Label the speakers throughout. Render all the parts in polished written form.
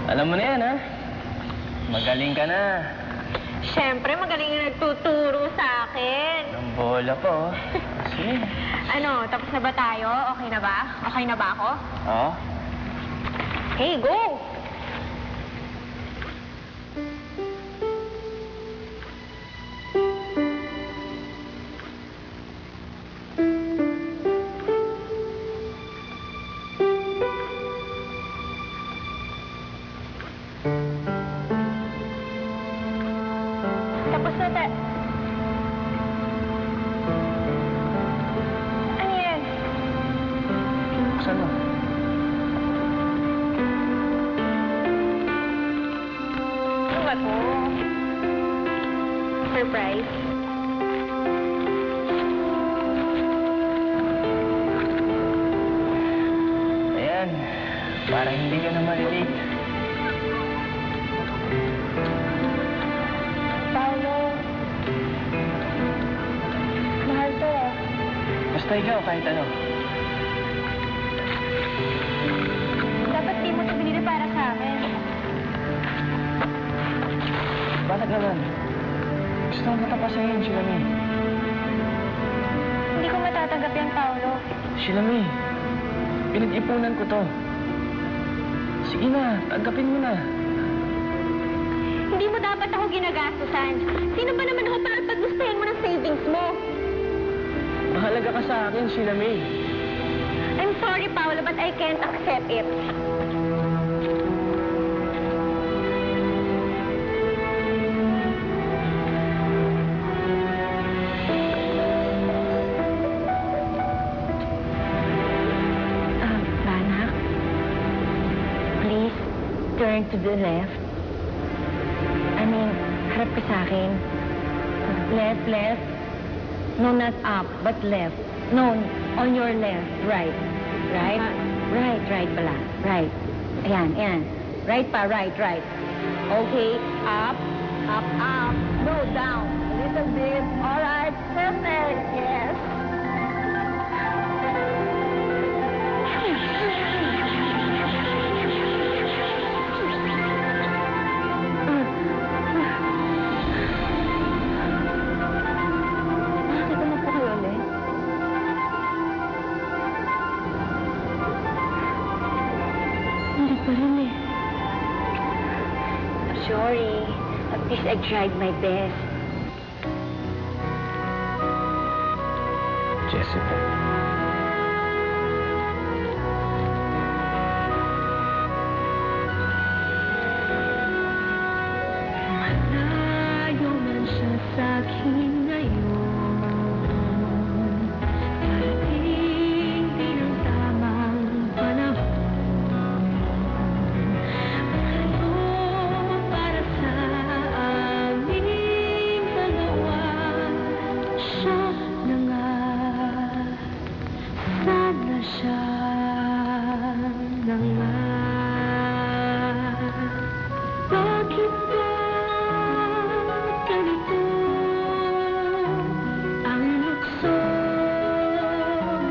Speaker 1: Alam mo na yan, ha? Magaling ka na.
Speaker 2: Siyempre, magaling yung nagtuturo sa akin.
Speaker 1: Ang bola po, oh. Sige.
Speaker 2: Ano, tapos na ba tayo? Okay na ba? Okay na ba ako?
Speaker 1: Oo.
Speaker 2: Okay, go! Tapos na tayo. Ano yan?
Speaker 1: Buksan mo.
Speaker 2: Ano ba to? Surprise?
Speaker 1: Ayan. Para hindi ka na malilate.
Speaker 2: Paolo. Mahal to.
Speaker 1: Basta ikaw, kahit ano.
Speaker 2: Dapat di mo ito binili para sa akin.
Speaker 1: Bakit naman? Gusto mo matapasahin, Shilami.
Speaker 2: Hindi ko matatanggap yan, Paolo.
Speaker 1: Shilami, pinag-ipunan ko to. Sige na, tanggapin mo na.
Speaker 2: Hindi mo dapat ako ginagastusan. Sino ba naman ako para paggustuhin mo ng savings mo?
Speaker 1: Mahalaga ka sa akin, Shilami.
Speaker 2: I'm sorry, Paolo, but I can't accept it. Banak, please turn to the left. I mean, harap ka sa akin. Left, left. No, not up, but left. No, on your left. Right. Right? Right, right pala. Right. Ayan, ayan. Right pa, right, right. Okay, up, up, up. No, down. A little bit. All right, perfect. Yes. Bakit naman po kayo ulit? Hindi pa rin eh. Sorry. At least I tried my best.
Speaker 1: Jessica.
Speaker 2: Malayo man siya sa'kin ngayon. Parating din ang tamang panahon. Ano para sa aming dalawa? Siya na nga. Sana siya na nga. Bakit ba ganito ang lukso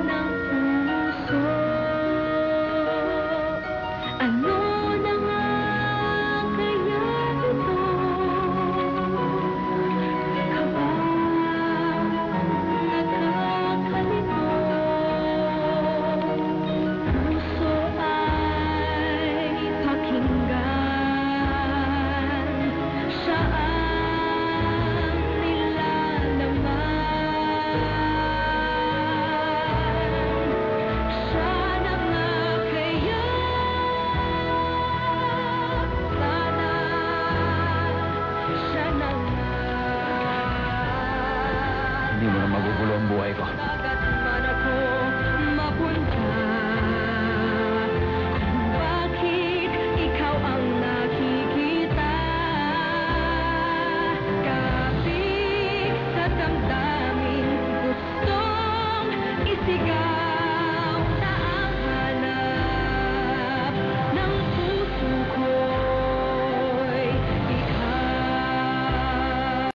Speaker 2: ng puso? Ano na nga kaya ito? Kaba nakakalito? Puso ay pakinggan. Siya ang nilalaman. Siya na nga kaya. Sana siya na nga.
Speaker 1: Hindi mo na magugulo ang buhay ko.